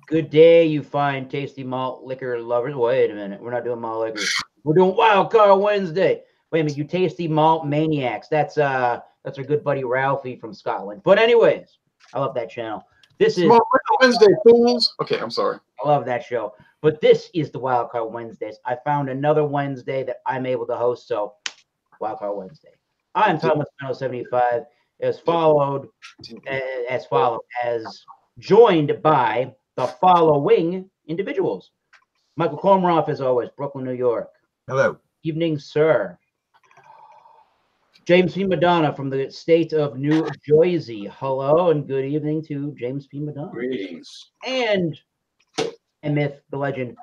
Good day, you fine, tasty malt liquor lovers. Wait a minute. We're not doing malt liquor. We're doing Wild Card Wednesday. Wait a minute, you tasty malt maniacs. That's our good buddy Ralphie from Scotland. But anyways, I love that channel. This is Small Wednesday, fools. Okay, I'm sorry. I love that show. But this is the Wild Card Wednesdays. I found another Wednesday that I'm able to host, so Wild Card Wednesday. I'm Thomas Meno 75, as joined by the following individuals. Michael Komaroff, as always, Brooklyn, New York. Hello. Evening, sir. James P. Madonna from the state of New Jersey. Hello and good evening to James P. Madonna. Greetings. And a myth, the legend,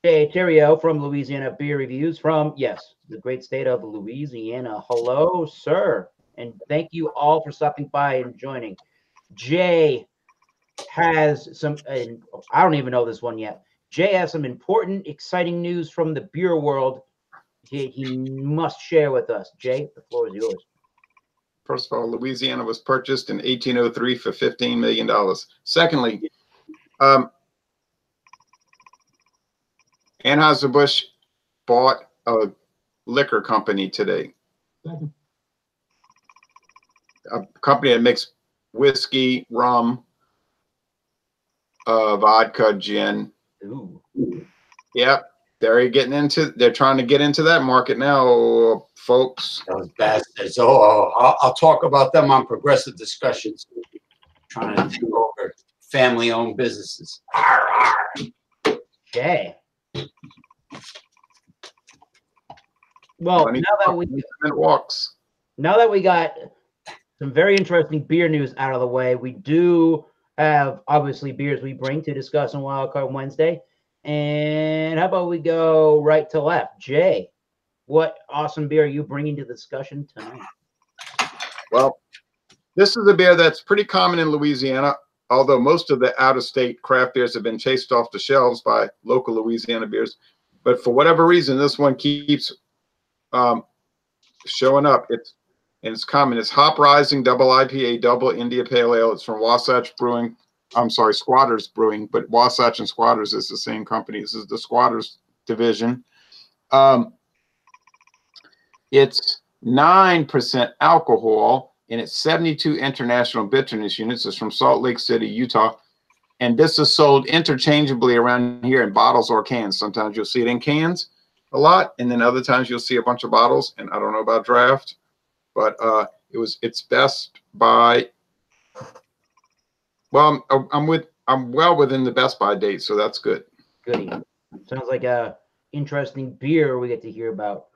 Jay Terrio from Louisiana Beer Reviews from, yes, the great state of Louisiana. Hello, sir. And thank you all for stopping by and joining. Jay has some, and I don't even know this one yet. Jay has some important, exciting news from the beer world he must share with us. Jay, the floor is yours. First of all, Louisiana was purchased in 1803 for $15 million. Secondly, Anheuser-Busch bought a liquor company today. A company that makes whiskey, rum, vodka, gin. Ooh. Yep. They're trying to get into that market now, folks. Those bastards. I'll talk about them on Progressive Discussions. Trying to take over family-owned businesses. Jay. Well, now that we got some very interesting beer news out of the way, we do have obviously beers we bring to discuss on Wildcard Wednesday. And how about we go right to left? Jay, what awesome beer are you bringing to the discussion tonight? Well, this is a beer that's pretty common in Louisiana, although most of the out-of-state craft beers have been chased off the shelves by local Louisiana beers. But for whatever reason, this one keeps showing up. It's common. It's Hop Rising Double IPA Double India Pale Ale. It's from Wasatch Brewing. I'm sorry, Squatters Brewing, but Wasatch and Squatters is the same company. This is the Squatters division. It's 9% alcohol, and it's 72 international bitterness units. It's from Salt Lake City, Utah. And this is sold interchangeably around here in bottles or cans. Sometimes you'll see it in cans a lot, and then other times you'll see a bunch of bottles. And I don't know about draft, but it's best by. Well, I'm well within the Best Buy date, so that's good. Goody. Sounds like a interesting beer we get to hear about.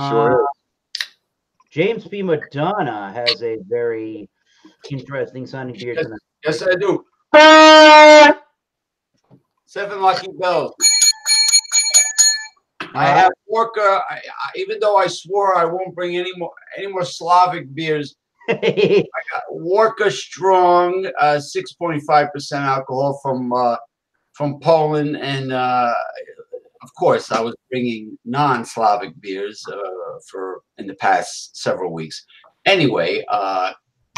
Sure is. James P. Madonna has a very interesting sounding beer tonight. Yes, I do. 7 lucky bells. I have Orca. Even though I swore I won't bring any more Slavic beers, I got Orca Strong, 6.5% alcohol from Poland, and of course I was bringing non-Slavic beers in the past several weeks. Anyway,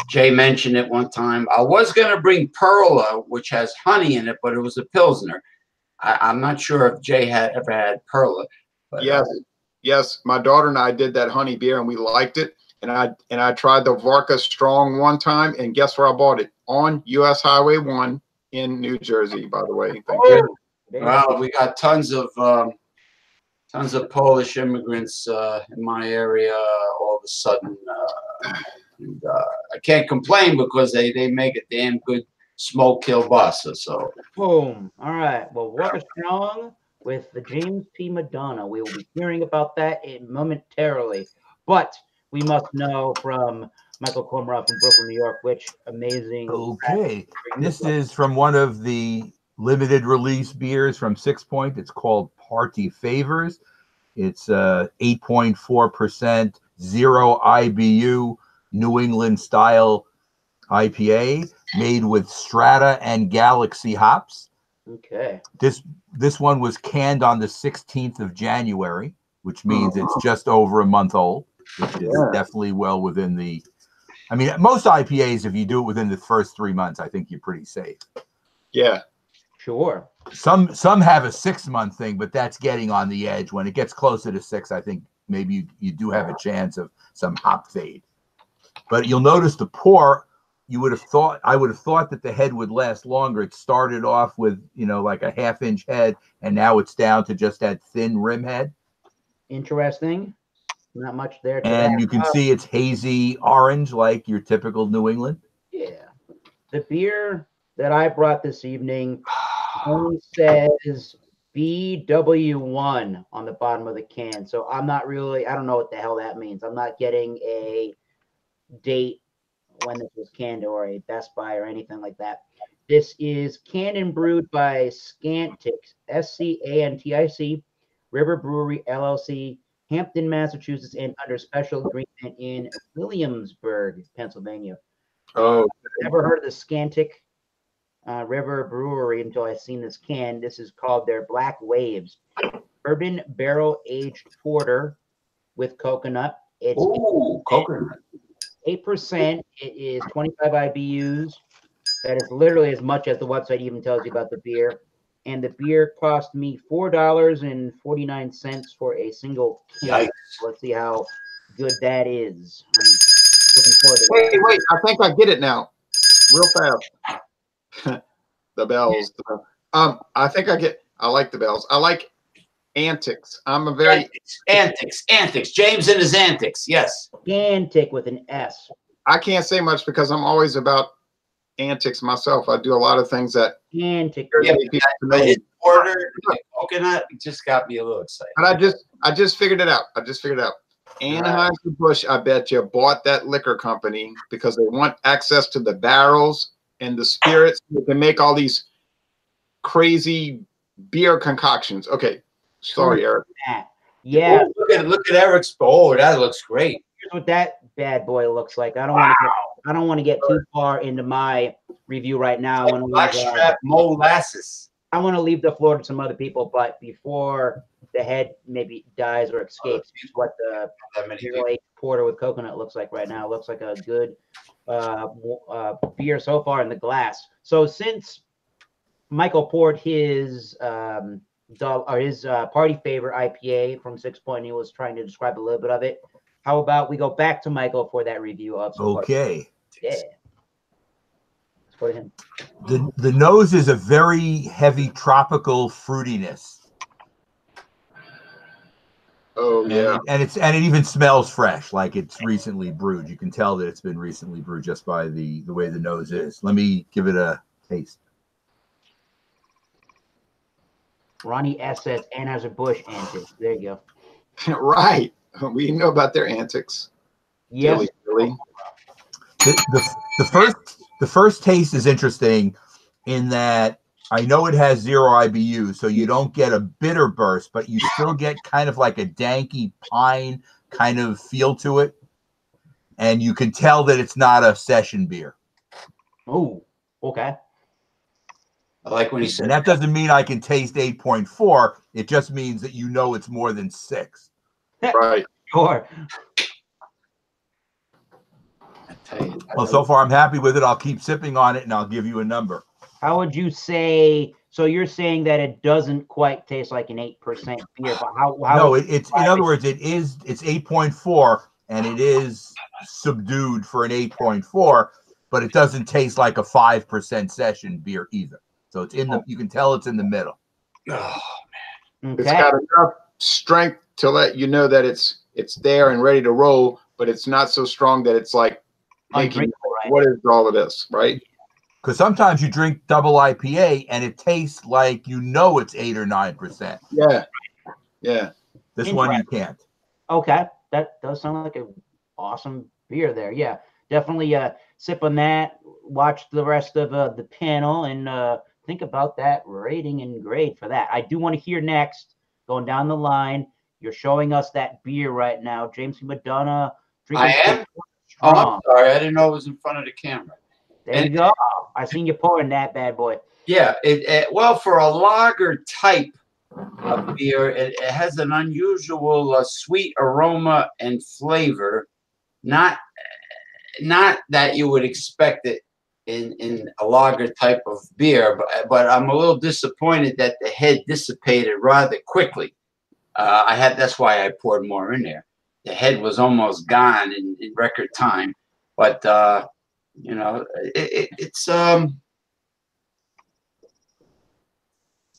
Jay mentioned it one time. I was going to bring Perla, which has honey in it, but it was a Pilsner. I'm not sure if Jay had ever had Perla. But, yes. My daughter and I did that honey beer, and we liked it. And I tried the Varka Strong one time, and guess where I bought it? On U.S. Highway 1 in New Jersey, by the way. Thank you. Well, we got tons of Polish immigrants in my area all of a sudden. I can't complain because they make a damn good smoked kielbasa. So boom. All right. Well, Walker Strong with the James P. Madonna. We will be hearing about that momentarily. But we must know from Michael Komaroff from Brooklyn, New York, which amazing. Okay. This is from one of the limited release beers from Six Point. It's called Party Favors. It's 8.4%, 0 IBU, New England style IPA made with Strata and Galaxy hops. Okay. This one was canned on the 16th of January, which means it's just over a month old, which is definitely well within the. I mean, most IPAs, if you do it within the first 3 months, I think you're pretty safe. Yeah. Sure. Some have a 6-month thing, but that's getting on the edge. When it gets closer to 6, I think maybe you do have a chance of some hop fade. But you'll notice the pour, I would have thought that the head would last longer. It started off with, like a 1/2-inch head, and now it's down to just that thin rim head. Interesting. Not much there. And you can see it's hazy orange, like your typical New England. Yeah. The beer that I brought this evening only says BW1 on the bottom of the can. So I don't know what the hell that means. I'm not getting a date when this was canned or a Best Buy or anything like that. This is canned and brewed by Scantic, SCANTIC, River Brewery LLC, Hampton, Massachusetts, and under special agreement in Williamsburg, Pennsylvania. Oh, Never heard of the Scantic River Brewery until I seen this can. This is called their Black Waves Bourbon Barrel Aged Porter with coconut. It's coconut. 8%. It is 25 IBUs. That is literally as much as the website even tells you about the beer. And the beer cost me $4.49 for a single can. Yikes. Let's see how good that is. I'm looking forward to that. wait, I think I get it now. Real fast. The bells. I think I like the bells. I like antics. I'm a very antics. James and his antics. Yes. Scantic with an S. I can't say much because I'm always about antics myself. I do a lot of things that Scantic. Yeah, his order, coconut, just got me a little excited. But I just figured it out. Anheuser-Busch, I bet you, bought that liquor company because they want access to the barrels and the spirits. They can make all these crazy beer concoctions. Okay, sorry, Eric. Yeah. Oh, look at Eric's. Oh, that looks great. Here's what that bad boy looks like. I don't want to get too far into my review right now. Blackstrap molasses. I want to leave the floor to some other people, but before the head maybe dies or escapes, here's what the porter with coconut looks like right now. It looks like a good beer so far in the glass. So since Michael poured his party favorite IPA from 6 Point, he was trying to describe a little bit of it. How about we go back to Michael for that review of some Okay. Yeah. Let's go to him. The nose is a very heavy tropical fruitiness. Oh yeah. And it even smells fresh, like it's recently brewed. You can tell that it's been recently brewed just by the way the nose is. Let me give it a taste. Ronnie S says Anheuser-Busch antics. There you go. Right. We know about their antics. Yes. Really. The first taste is interesting in that I know it has 0 IBU, so you don't get a bitter burst, but you still get kind of like a danky pine kind of feel to it. And you can tell that it's not a session beer. Oh, okay. I like when he said And that doesn't mean I can taste 8.4. It just means that you know it's more than 6. Right. Sure. Well, so far I'm happy with it. I'll keep sipping on it and I'll give you a number. How would you say? So you're saying that it doesn't quite taste like an 8% beer, but how No, it's in other words, it's 8.4 and it is subdued for an 8.4, but it doesn't taste like a 5% session beer either. So it's you can tell it's in the middle. Oh Okay. It's got enough strength to let you know that it's there and ready to roll, but it's not so strong that it's like making, Right? what is all of this, right? Because sometimes you drink double IPA and it tastes like it's 8 or 9%. Yeah. Yeah. This one you can't. Okay, that does sound like an awesome beer there. Yeah, definitely sip on that. Watch the rest of the panel and think about that rating and grade for that. I do want to hear next, going down the line. You're showing us that beer right now, James Madonna. I am. Oh, I'm sorry. I didn't know it was in front of the camera. There you go. I seen you pouring that bad boy. Yeah. Well, for a lager type of beer, it has an unusual sweet aroma and flavor. Not that you would expect it in a lager type of beer, but I'm a little disappointed that the head dissipated rather quickly. That's why I poured more in there. The head was almost gone in record time, but you know,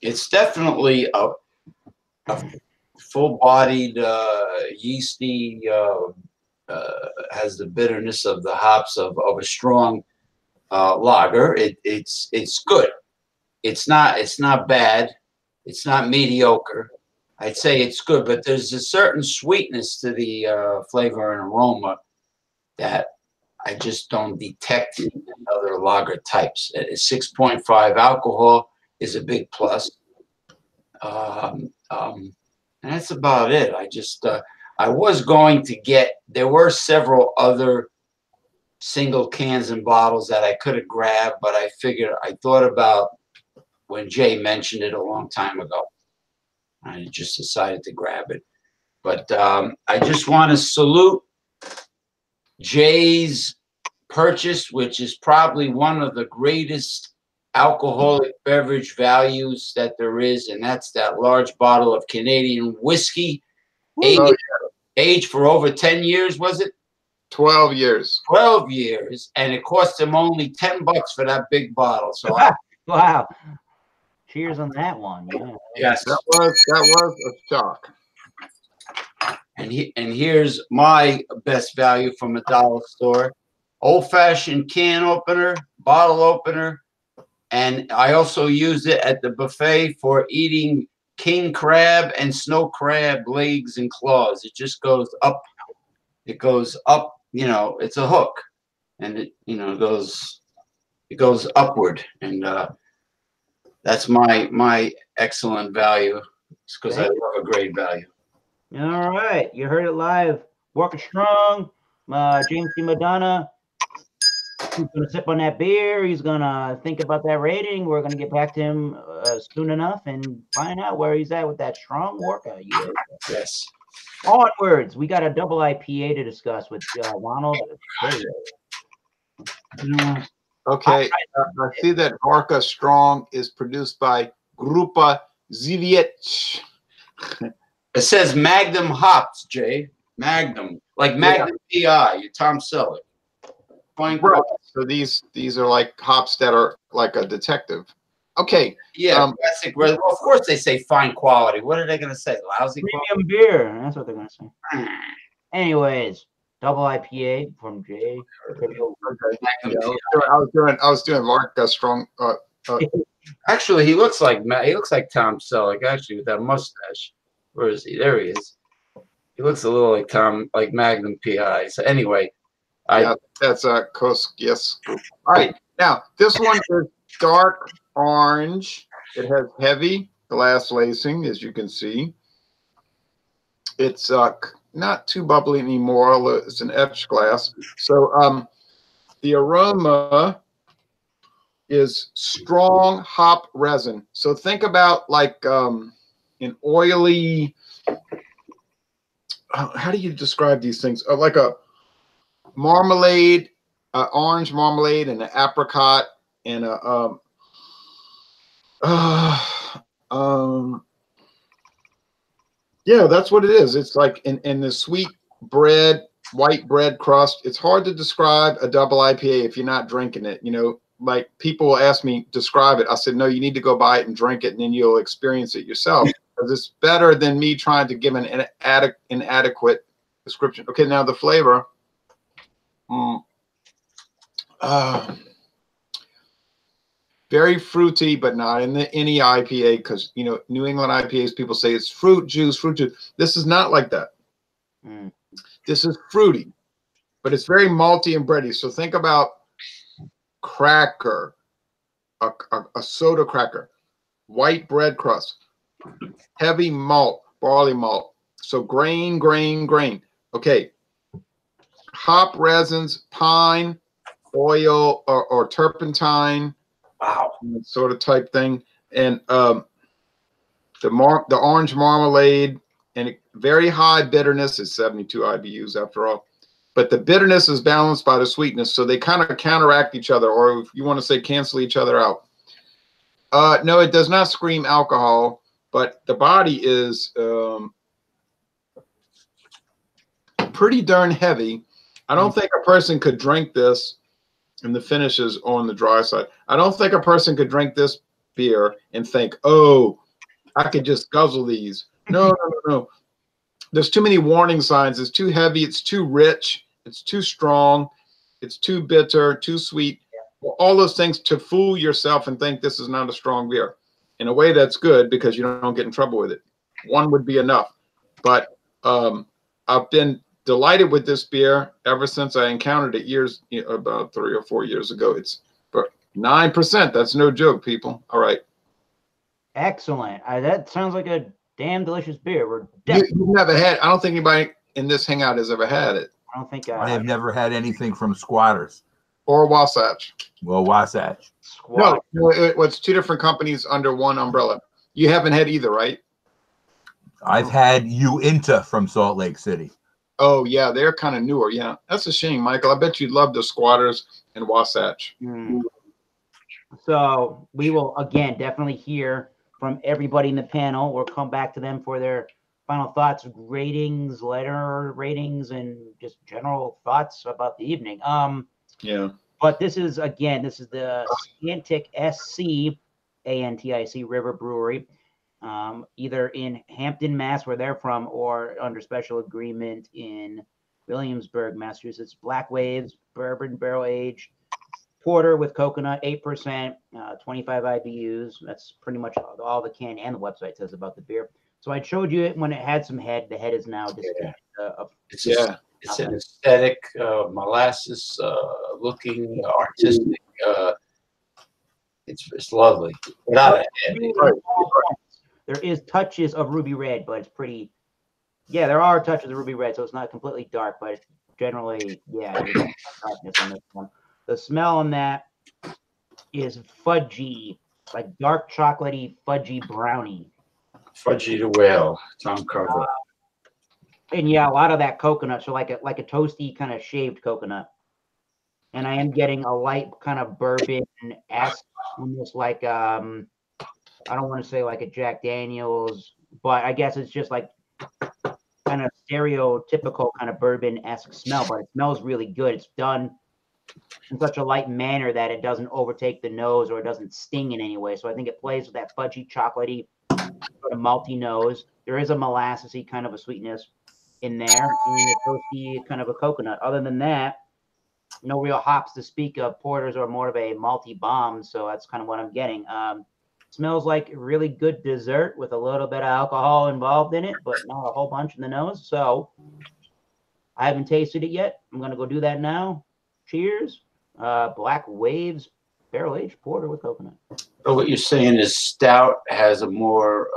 it's definitely a full-bodied, yeasty, has the bitterness of the hops of a strong lager. It's good. It's not bad. It's not mediocre. I'd say it's good, but there's a certain sweetness to the flavor and aroma that I just don't detect in other lager types. 6.5 alcohol is a big plus. And that's about it. I was going to get, there were several other single cans and bottles that I could have grabbed, but I thought about when Jay mentioned it a long time ago. I just decided to grab it. But I just want to salute Jay's purchase, which is probably one of the greatest alcoholic beverage values that there is, and that's that large bottle of Canadian whiskey, aged for over 10 years, was it? 12 years. 12 years, and it cost him only $10 for that big bottle. So wow. Cheers on that one. Yeah. Yes. That was a shock. And here's my best value from a dollar store. Old-fashioned can opener, bottle opener, and I also use it at the buffet for eating king crab and snow crab legs and claws. It just goes up. It goes up, you know, it's a hook. And it, you know, it goes upward. And that's my excellent value. It's because I love a great value. All right. You heard it live. Walker Strong, James D. Madonna. He's going to sip on that beer. He's going to think about that rating. We're going to get back to him soon enough and find out where he's at with that strong workout. Yes. Onwards. We got a double IPA to discuss with Ronald. Okay. I see that Vodka Strong is produced by Grupa Żywiec. It says Magnum hops, Jay. Magnum. Like Magnum PI, your Tom Selleck. Fine. Right. So these are like hops that are like a detective. Okay. Yeah, classic. Well, of course they say fine quality. What are they going to say? Lousy premium beer. That's what they're going to say. Anyways, double IPA from Jay. Okay. I was doing Vodka Strong. Actually, he looks like Tom Selleck. Actually, with that mustache. Where is he? There he is. He looks a little like Magnum PI. So anyway. That's a Kosk, yes. All right, now this one is dark orange. It has heavy glass lacing, as you can see. It's not too bubbly anymore. It's an etched glass. So the aroma is strong hop resin. So think about like an oily. How do you describe these things? Like a marmalade, orange marmalade, and an apricot, and a yeah, that's what it is. It's like in the sweet bread, white bread crust. It's hard to describe a double IPA if you're not drinking it. You know, like people will ask me describe it. I said no, you need to go buy it and drink it, and then you'll experience it yourself. Because it's better than me trying to give an inadequate description. Okay, now the flavor. Very fruity, but not in any IPA, because you know New England IPAs, people say it's fruit juice. This is not like that. This is fruity, but it's very malty and bready. So think about cracker, a soda cracker, white bread crust, heavy malt, barley malt. So grain. Okay. Hop resins, pine, oil, or turpentine, sort of type thing, and the orange marmalade, and very high bitterness is 72 IBUs after all. but the bitterness is balanced by the sweetness. So they kind of counteract each other, or if you want to say cancel each other out. No, it does not scream alcohol, but the body is pretty darn heavy. I don't think a person could drink this, and the finish is on the dry side. I don't think a person could drink this beer and think, oh, I could just guzzle these. No. There's too many warning signs. It's too heavy. It's too rich. It's too strong. It's too bitter, too sweet. All those things to fool yourself and think this is not a strong beer. In a way, that's good because you don't get in trouble with it. One would be enough. But I've been delighted with this beer ever since I encountered it about 3 or 4 years ago. It's 9%. That's no joke, people. All right. Excellent. That sounds like a damn delicious beer. You've never had. I don't think anybody in this hangout has ever had it. I don't think I have never had anything from Squatters or Wasatch. Well, Wasatch. No, it's two different companies under one umbrella. You haven't had either, right? I've had Uinta from Salt Lake City. Oh yeah, they're kind of newer. Yeah, that's a shame, Michael. I bet you'd love the Squatters and Wasatch. So we will again definitely hear from everybody in the panel. We'll come back to them for their final thoughts, ratings, letter ratings, and just general thoughts about the evening. Yeah. But this is the Scantic SC ANTIC River Brewery, either in Hampton, Mass, where they're from, or under special agreement in Williamsburg, Massachusetts. Black Waves bourbon barrel aged porter with coconut, 8%, 25 IBUs. That's pretty much all the can and the website says about the beer. So I showed you it when it had some head. The head is now disconnected. It's an aesthetic, molasses looking, artistic. It's lovely. Without a head. There is touches of ruby red, but it's pretty. Yeah, there are touches of ruby red, so it's not completely dark, but it's generally, yeah, there's darkness on this one. The smell on that is fudgy, like dark chocolatey fudgy brownie. Fudgy the whale, Tom Carver. And yeah, a lot of that coconut, so like a toasty kind of shaved coconut. And I am getting a light kind of bourbon-esque, almost like I don't want to say like a Jack Daniels, but I guess it's just like kind of stereotypical kind of bourbon-esque smell, but it smells really good. It's done in such a light manner that it doesn't overtake the nose or it doesn't sting in any way. So I think it plays with that fudgy, chocolatey, sort of malty nose. There is a molassesy kind of a sweetness in there, and a toasty kind of a coconut. Other than that, no real hops to speak of. Porters are more of a malty bomb, so that's kind of what I'm getting. Smells like really good dessert with a little bit of alcohol involved in it, but not a whole bunch in the nose. So I haven't tasted it yet. I'm going to go do that now. Cheers. Black Waves barrel aged porter with coconut. So what you're saying is stout has a more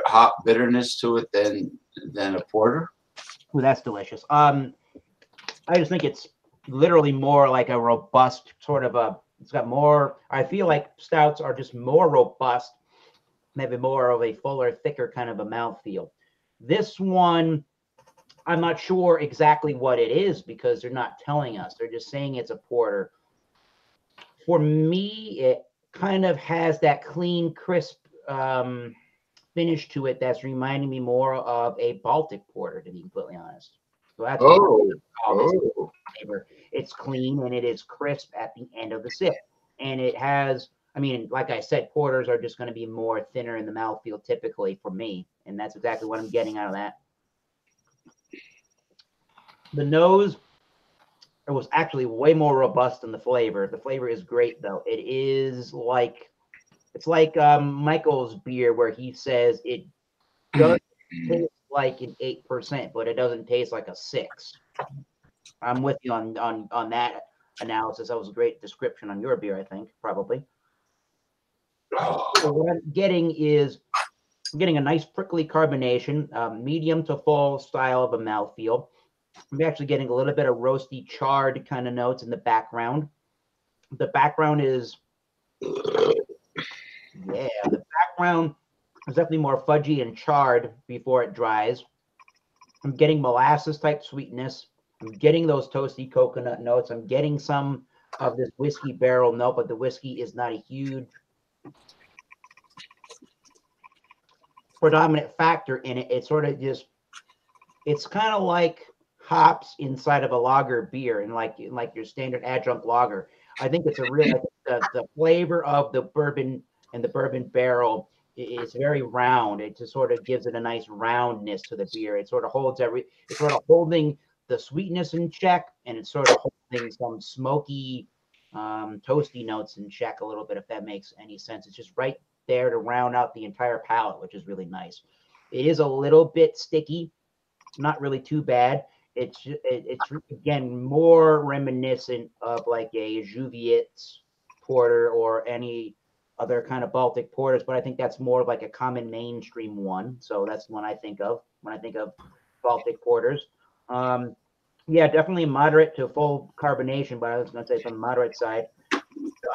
hop bitterness to it than a porter? Ooh, that's delicious. I just think it's literally more like a robust sort of it's got more, I feel like stouts are just more robust, maybe more of a fuller, thicker kind of a mouthfeel. This one, I'm not sure exactly what it is because they're not telling us. They're just saying it's a porter. For me, it kind of has that clean, crisp finish to it that's reminding me more of a Baltic porter, to be completely honest. So that's flavor. It's clean and it is crisp at the end of the sip. And it has, I mean, like I said, porters are just going to be more thinner in the mouthfeel typically for me. And that's exactly what I'm getting out of that. The nose, it was actually way more robust than the flavor. The flavor is great though. It is like, it's like Michael's beer where he says it does taste like an 8%, but it doesn't taste like a 6. I'm with you on that analysis. That was a great description on your beer, I think, probably. So what I'm getting is I'm getting a nice prickly carbonation, medium to full style of a mouthfeel. I'm actually getting a little bit of roasty, charred kind of notes in the background. The background is, yeah, the background is definitely more fudgy and charred before it dries. I'm getting molasses type sweetness. I'm getting those toasty coconut notes. I'm getting some of this whiskey barrel note, but the whiskey is not a huge predominant factor in it. It's sort of just, it's kind of like hops inside of a lager beer, and like your standard adjunct lager. I think it's a real, like, the flavor of the bourbon and the bourbon barrel is very round. It just sort of gives it a nice roundness to the beer. It sort of holds it's sort of holding the sweetness in check, and it's sort of holding some smoky, toasty notes in check a little bit, if that makes any sense. It's just right there to round out the entire palate, which is really nice. It is a little bit sticky, not really too bad. It's again more reminiscent of like a Juviet's porter or any other kind of Baltic porters, but I think that's more of like a common mainstream one. So that's one I think of when I think of Baltic porters. Yeah, definitely moderate to full carbonation, but I was going to say from the moderate side.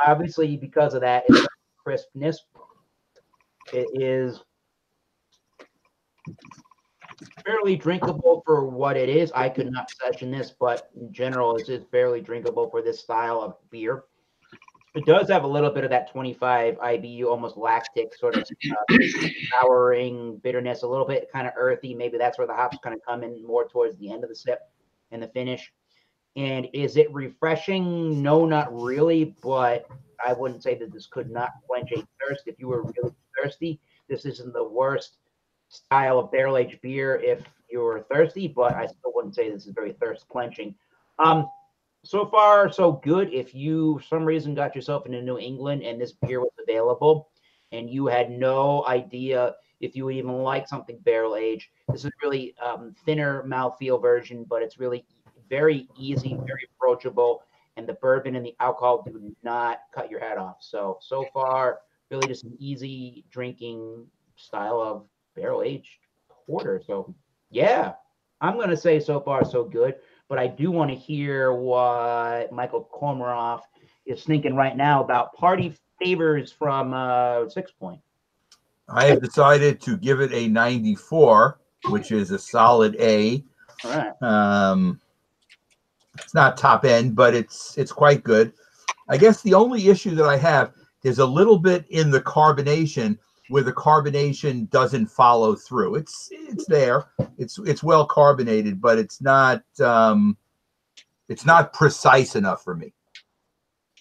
Obviously, because of that, it's crispness. It is fairly drinkable for what it is. I could not session this, but in general, it's just fairly drinkable for this style of beer. It does have a little bit of that 25 IBU, almost lactic sort of souring bitterness, a little bit kind of earthy. Maybe that's where the hops kind of come in more towards the end of the sip and the finish. And is it refreshing? No, not really, but I wouldn't say that this could not quench a thirst. If you were really thirsty, this isn't the worst style of barrel-aged beer if you're thirsty, but I still wouldn't say this is very thirst quenching. So far, so good. If you, for some reason, got yourself into New England and this beer was available and you had no idea if you would even like something barrel-aged, this is really thinner mouthfeel version, but it's really very easy, very approachable, and the bourbon and the alcohol do not cut your head off. So far, really just an easy drinking style of barrel-aged porter. So, yeah, I'm going to say so far so good, but I do want to hear what Michael Komaroff is thinking right now about party favors from 6 Point. I have decided to give it a 94, which is a solid A. All right. It's not top end, but it's quite good. I guess the only issue that I have is a little bit in the carbonation, where the carbonation doesn't follow through. It's there. It's well carbonated, but it's not precise enough for me.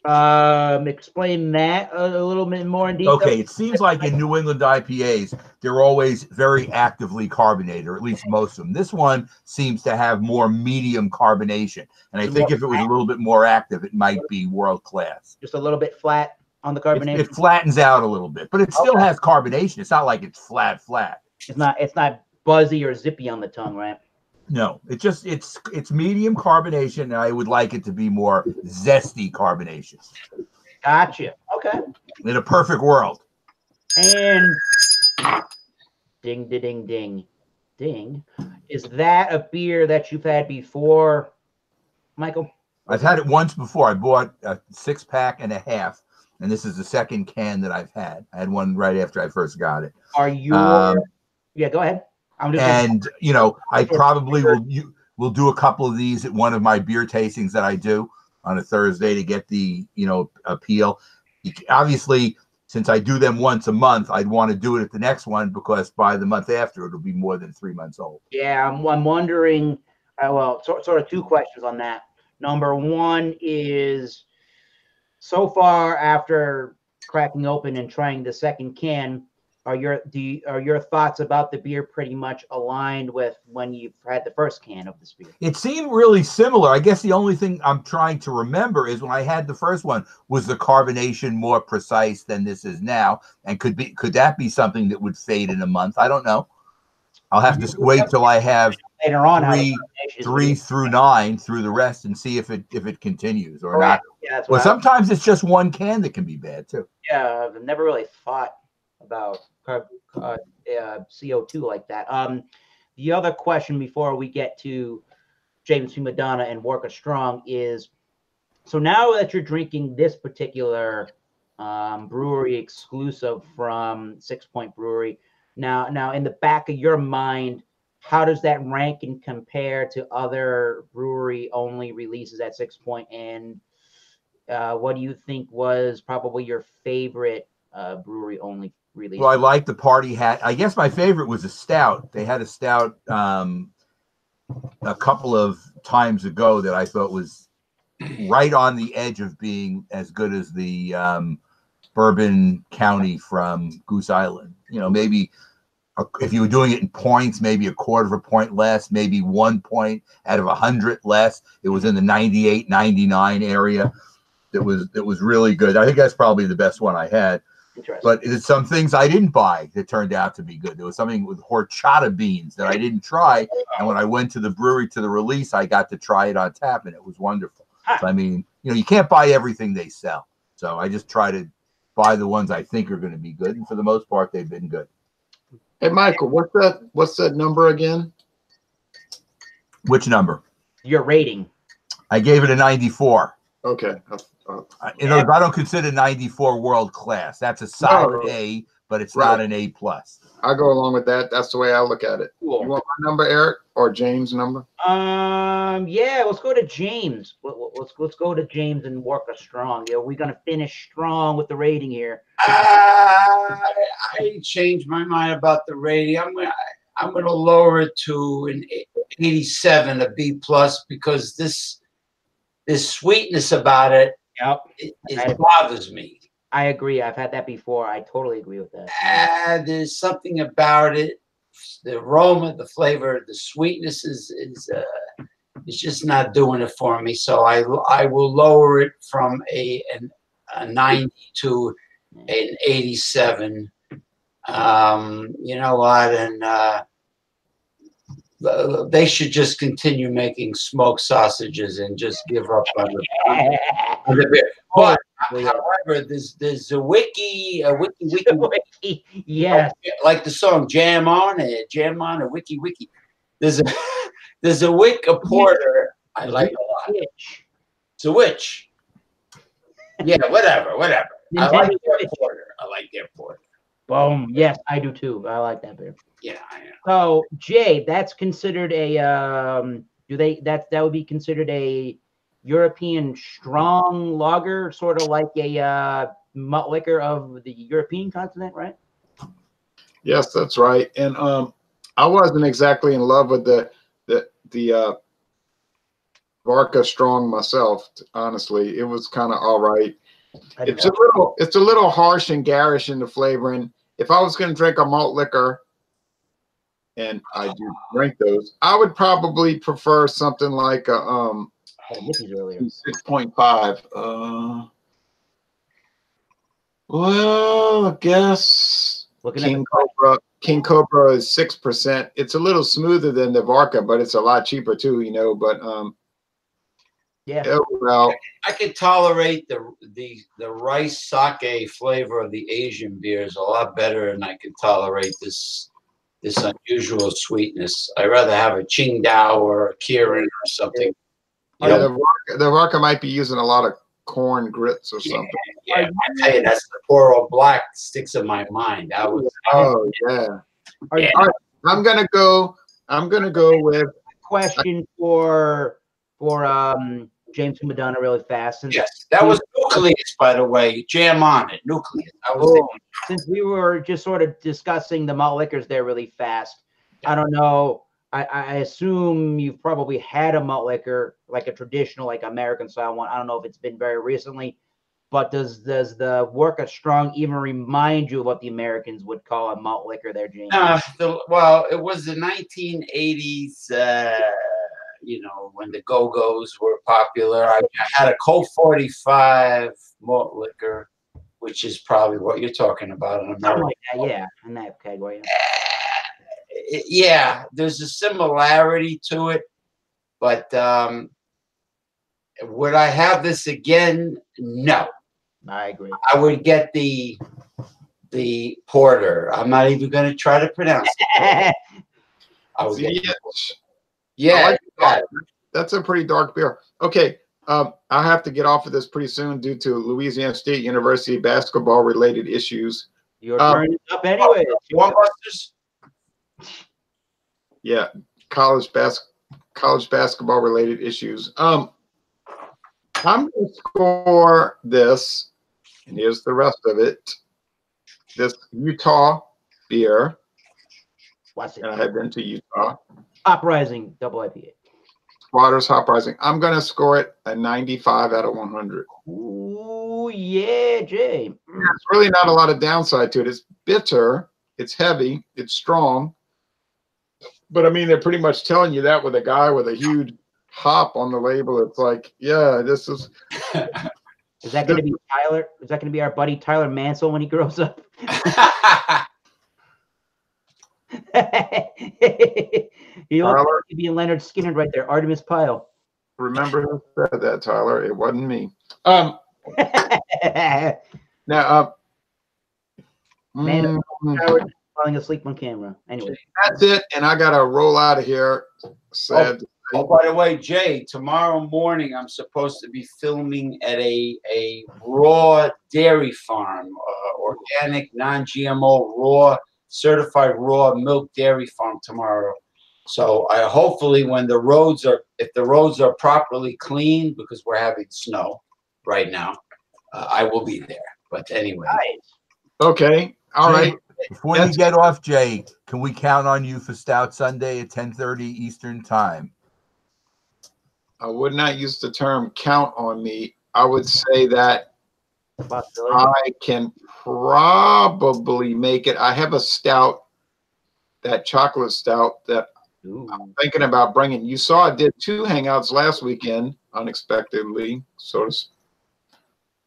Explain that a little bit more in detail. Okay, it seems like in New England IPAs, they're always very actively carbonated, or at least most of them. This one seems to have more medium carbonation. And I think if it was a little bit more active, it might be world class. Just a little bit flat on the carbonation. It flattens out a little bit, but it still has carbonation. It's not like it's flat. It's not buzzy or zippy on the tongue, right? No, it's medium carbonation, and I would like it to be more zesty carbonation. Gotcha. Okay. In a perfect world. And ding, ding, ding, ding. Is that a beer that you've had before, Michael? I've had it once before. I bought a 6-pack and a half, and this is the second can that I've had. I had one right after I first got it. Are you? Yeah, go ahead. I probably will do a couple of these at one of my beer tastings that I do on a Thursday to get the appeal. Obviously, since I do them once a month, I'd want to do it at the next one, because by the month after it'll be more than 3 months old. Yeah, I'm wondering. Sort of two questions on that. Number one is, so far after cracking open and trying the second can, are your thoughts about the beer pretty much aligned with when you've had the first can of this beer? It seemed really similar. I guess the only thing I'm trying to remember is when I had the first one, was the carbonation more precise than this is now? And could that be something that would fade in a month? I don't know. I'll have to wait till I have later on 3 through 9 through the rest and see if it continues or not. Yeah, well, sometimes it's just one can that can be bad too. Yeah, I've never really thought about CO2 like that. The other question before we get to Jameson Madonna and Walker Strong is, so now that you're drinking this particular brewery exclusive from 6 Point Brewery, now in the back of your mind, how does that rank and compare to other brewery only releases at 6 Point? And what do you think was probably your favorite brewery only release? Well, I like the party hat. I guess my favorite was a stout. They had a stout a couple of times ago that I thought was right on the edge of being as good as the Bourbon County from Goose Island. You know, maybe if you were doing it in points, maybe a quarter of a point less, maybe 1 point out of 100 less. It was in the 98, 99 area. That was really good. I think that's probably the best one I had. But there's some things I didn't buy that turned out to be good. There was something with horchata beans that I didn't try, and when I went to the brewery to the release, I got to try it on tap, and it was wonderful. So, I mean, you know, you can't buy everything they sell. So I just try to buy the ones I think are going to be good, and for the most part, they've been good. Hey, Michael, what's that number again? Which number? Your rating. I gave it a 94. Okay. You know, I don't consider 94 world class. That's a solid A, but it's not an A plus. I go along with that. That's the way I look at it. Cool. You want my number, Eric, or James' number? Yeah, let's go to James. Let's go to James and work us strong. Yeah, we're gonna finish strong with the rating here. I changed my mind about the rating. I'm gonna lower it to an 87, a B plus, because this sweetness about it. Yep. It bothers me. I agree. I've had that before. I totally agree with that. There's something about it. The aroma, the flavor, the sweetness is just not doing it for me. So I will lower it from a 90 to an 87. You know what? And they should just continue making smoked sausages and just give up on the beer. But however, there's a wiki, yes, like the song "Jam On," a wiki. There's a wick, a porter I like a lot. It's a witch. Yeah, whatever. I like their porter. Boom. Yes, I do too. I like that beer. Yeah, I know. So Jay, that's considered a that would be considered a European strong lager, sort of like a malt liquor of the European continent, right? Yes, that's right. And I wasn't exactly in love with the Vodka Strong myself, honestly. It was kind of all right. It's a little harsh and garish in the flavoring. If I was going to drink a malt liquor, and I do drink those, I would probably prefer something like a 6.5. Well, I guess King Cobra is 6%. It's a little smoother than the Vodka, but it's a lot cheaper too, you know. But yeah. Well, I could tolerate the rice sake flavor of the Asian beers a lot better than I could tolerate this unusual sweetness. I'd rather have a Qingdao or a Kirin or something. The Vodka might be using a lot of corn grits or something. Yeah, I tell you, that's the poor old black sticks in my mind. Oh yeah. I'm gonna go with question for James Madonna really fast. Yes, that was Nucleus, by the way. Jam On it, Nucleus. Since we were just sort of discussing the malt liquors there really fast, I don't know. I assume you've probably had a malt liquor, like a traditional, like American style one. I don't know if it's been very recently, but does the Vodka Strong even remind you of what the Americans would call a malt liquor there, James? Well, it was the 1980s. You know, when the Go-Go's were popular. I had a Colt 45 malt liquor, which is probably what you're talking about in America. Like that, yeah, in that category. Yeah, there's a similarity to it, but would I have this again? No. I agree. I would get the porter. I'm not even going to try to pronounce it. Yeah, that's a pretty dark beer. Okay, I have to get off of this pretty soon due to Louisiana State University basketball related issues. Your turn is up anyway. One Busters? Yeah, college basketball related issues. I'm going to score this, and here's the rest of it. This Utah beer. What's it? And I have been to Utah. Hop Rising double IPA. Waters Hop Rising. I'm going to score it a 95 out of 100. Ooh, yeah, Jay. There's really not a lot of downside to it. It's bitter. It's heavy. It's strong. But I mean, they're pretty much telling you that with a guy with a huge hop on the label. It's like, yeah, this is. Is that going to be Tyler? Is that going to be our buddy Tyler Mansell when he grows up? You look like you'd be Leonard Skinner right there, Artemis Pyle. Remember who said that, Tyler? It wasn't me. Now, Man, Howard falling asleep on camera. Anyway, that's it, and I gotta roll out of here. Sad. Oh, by the way, Jay, tomorrow morning I'm supposed to be filming at a raw dairy farm, organic, non-GMO, raw, certified raw milk dairy farm tomorrow. So I hopefully when the roads are, if the roads are properly cleaned, because we're having snow right now, I will be there. But anyway. Okay. All right. Before you get off, Jay, can we count on you for Stout Sunday at 10:30 Eastern Time? I would not use the term count on me. I would say that I can probably make it. I have a stout, that chocolate stout that I'm thinking about bringing. You saw I did 2 hangouts last weekend, unexpectedly,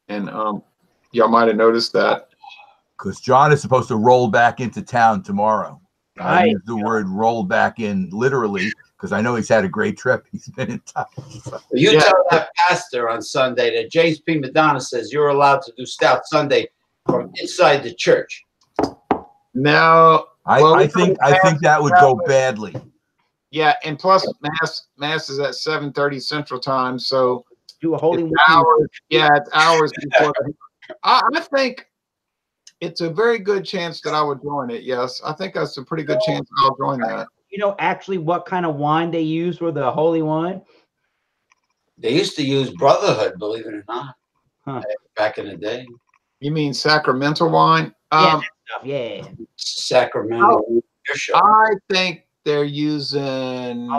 and y'all might have noticed that. Because John is supposed to roll back into town tomorrow. I use the word roll back in literally because I know he's had a great trip. He's been in touch. You tell that pastor on Sunday that James P. Madonna says you're allowed to do Stout Sunday from inside the church. No, I think that would go badly. Yeah, and plus mass is at 7:30 Central Time, so do a holy hours. Yeah, it's hours before. I think it's a very good chance that I would join it. Yes, I think that's a pretty good chance I'll join that. You know, actually, what kind of wine they use for the holy wine? They used to use Brotherhood, believe it or not, back in the day. You mean sacramental wine? Yeah. Sacramental. I think they're using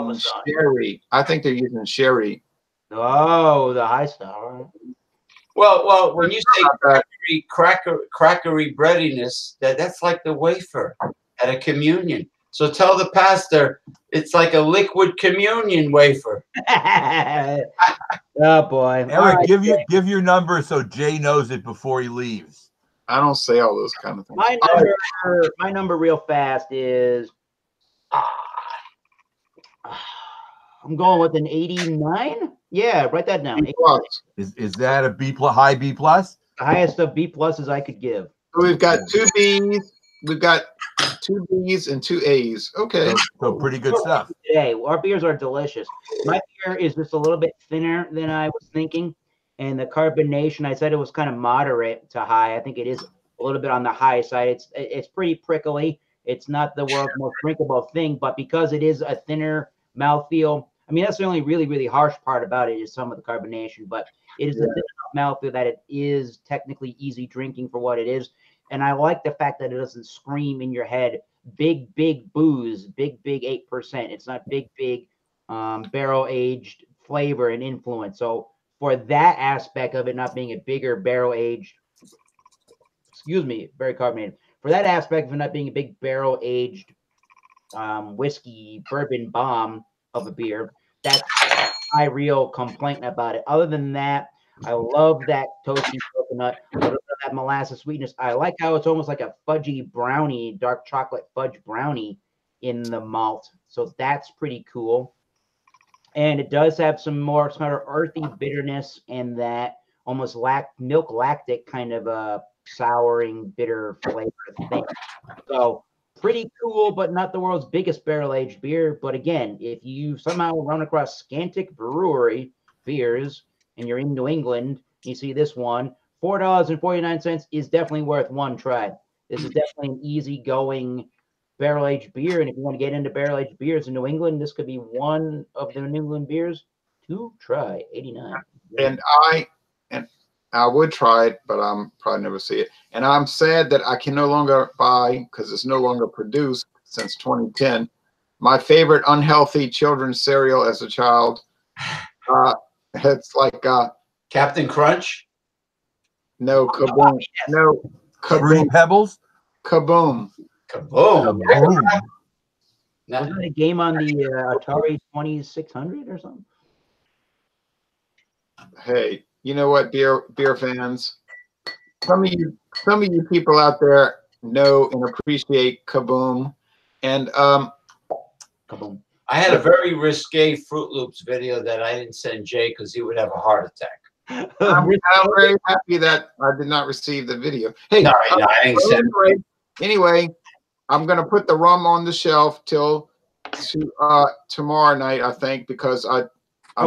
sherry. I think they're using sherry. Oh, the high star. Well, when you say crackery breadiness, that's like the wafer at a communion. So tell the pastor it's like a liquid communion wafer. Oh boy, Eric, give your number so Jay knows it before he leaves. I don't say all those kind of things. My number real fast is I'm going with an 89. Yeah, write that down. Is that a B plus, high B plus? The highest of B pluses I could give. So we've got 2 B's. We've got 2 B's and 2 A's. Okay. So pretty good stuff. Today, our beers are delicious. My beer is just a little bit thinner than I was thinking. And the carbonation, I said it was kind of moderate to high. I think it is a little bit on the high side. It's pretty prickly. It's not the world's most drinkable thing, but because it is a thinner mouthfeel, I mean, that's the only really, really harsh part about it is some of the carbonation, but it is a thin mouthfeel that it is technically easy drinking for what it is. And I like the fact that it doesn't scream in your head, big booze, big 8%. It's not big barrel-aged flavor and influence. So for that aspect of it not being a bigger barrel-aged, very carbonated. For that aspect of it not being a big barrel-aged whiskey, bourbon bomb of a beer, that's my real complaint about it. Other than that, I love that toasty coconut, a little bit of that molasses sweetness. I like how it's almost like a fudgy brownie, dark chocolate fudge brownie in the malt. So that's pretty cool. And it does have some more sort of earthy bitterness and that almost milk lactic kind of a souring bitter flavor thing. So pretty cool, but not the world's biggest barrel-aged beer. But again, if you somehow run across Scantic Brewery beers and you're in New England, you see this one, $4.49 is definitely worth one try. This is definitely an easygoing barrel-aged beer. And if you want to get into barrel-aged beers in New England, this could be one of the New England beers to try. 89. And I would try it, but I'm probably never see it. And I'm sad that I can no longer buy, because it's no longer produced since 2010, my favorite unhealthy children's cereal as a child. It's like Captain Crunch. no Kaboom, no Fruity Kaboom, Pebbles. Kaboom. Kaboom. Kaboom. Wasn't it a game on the Atari 2600 or something? Hey, you know what, beer fans? Some of you people out there know and appreciate Kaboom, and Kaboom. I had a very risque Fruit Loops video that I didn't send Jay because he would have a heart attack. I'm very happy that I did not receive the video. Hey, No, I didn't send. anyway, I'm gonna put the rum on the shelf till tomorrow night, I think, because I'm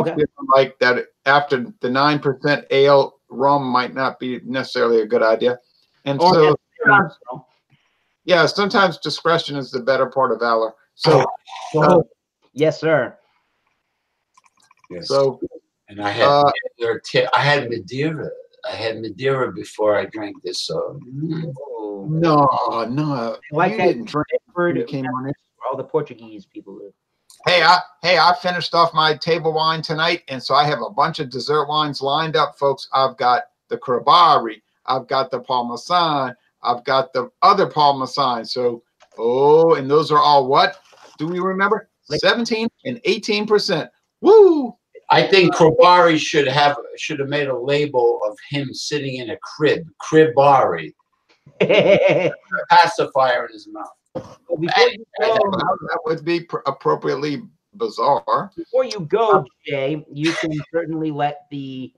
feeling like that after the 9% ale, rum might not be necessarily a good idea. And so, yeah, sometimes discretion is the better part of valor. So, yes, sir. Yes. so And I had I had Madeira. I had Madeira before I drank this. So no, Like you that didn't drink. Bedford, You came on it. all the Portuguese people live. Hey, I finished off my table wine tonight, and so I have a bunch of dessert wines lined up, folks. I've got the Cribari, I've got the Parmesan, I've got the other Parmesan. So, and those are all what? Do we remember? 17 and 18%. Woo! I think Cribari should have made a label of him sitting in a Cribari, pacifier in his mouth. Well, before you go, That would be appropriately bizarre. before you go, Jay, you can certainly let the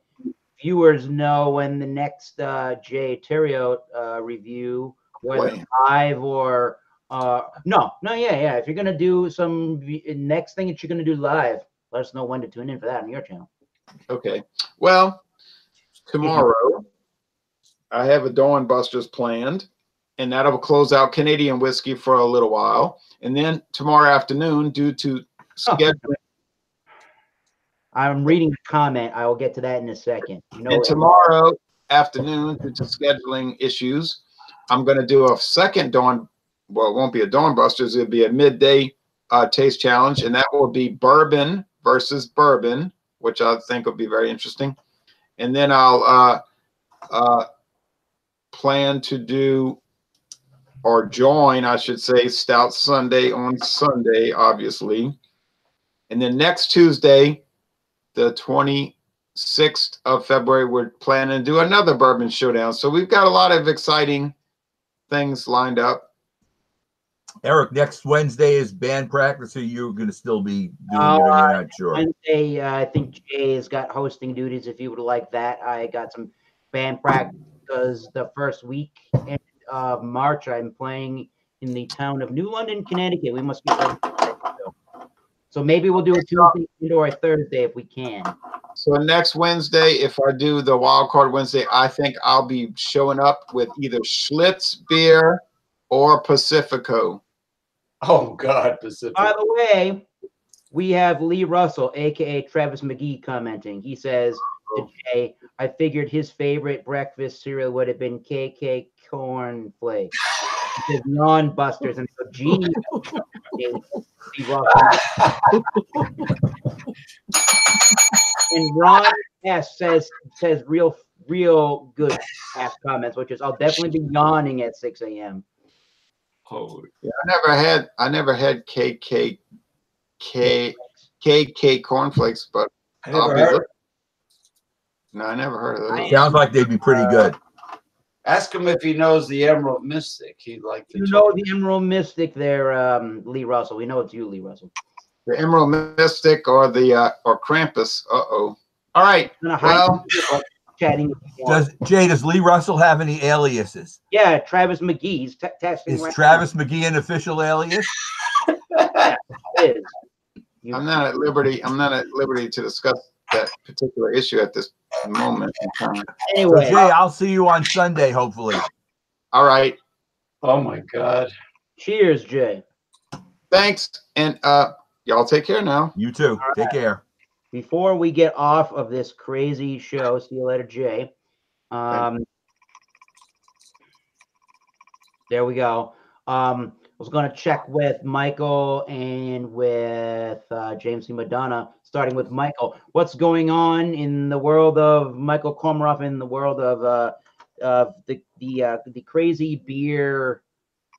viewers know when the next Jay Terrio review, whether live or yeah. If you're gonna do some next thing that you're gonna do live, let us know when to tune in for that on your channel. Okay. Well, tomorrow I have a Dawn Busters planned, and that'll close out Canadian whiskey for a little while. And then tomorrow afternoon, due to scheduling, I'm reading the comment. I will get to that in a second. and tomorrow afternoon, due to scheduling issues, I'm going to do a second Dawn. Well, it won't be a Dawn Busters. It'll be a midday taste challenge, and that will be bourbon versus bourbon, which I think will be very interesting. And then I'll plan to do, or join, I should say, Stout Sunday on Sunday, obviously. And then next Tuesday, the 26th of February, we're planning to do another bourbon showdown. So we've got a lot of exciting things lined up. Eric, next Wednesday is band practice, or you're going to still be doing it, or you're not sure? Wednesday, I think Jay has got hosting duties. If you would like that, I got some band practice because the first week of March, I'm playing in the town of New London, Connecticut. We must be so maybe we'll do a Tuesday or a Thursday if we can. So next Wednesday, if I do the Wild Card Wednesday, I think I'll be showing up with either Schlitz beer or Pacifico. Oh God, Pacific. By the way, we have Lee Russell, aka Travis McGee, commenting. He says to Jay, I figured his favorite breakfast cereal would have been KK cornflakes. He says non-busters, and so Genie Lee Russell. And Ron S says real good ass comments, which is I'll definitely be yawning at 6 a.m. Oh, yeah, I never had KK cornflakes, but I'll be looking. No, I never heard of those. Sounds like they'd be pretty good. Ask him if he knows the Emerald Mystic. He'd like to. You know the Emerald Mystic there, Lee Russell. We know it's you, Lee Russell. The Emerald Mystic or the or Krampus. All right. Well, chatting. Does Lee Russell have any aliases? Yeah, Travis McGee's testing. Is Travis McGee an official alias? I'm not at liberty. I'm not at liberty to discuss that particular issue at this moment in time. Anyway, so Jay, I'll see you on Sunday, hopefully. All right. Oh my God. Cheers, Jay. Thanks. And y'all take care now. You too. Take care. Before we get off of this crazy show, see you later, Jay. There we go. I was going to check with Michael and with James C. Madonna, starting with Michael. What's going on in the world of Michael Komaroff, in the world of the crazy beer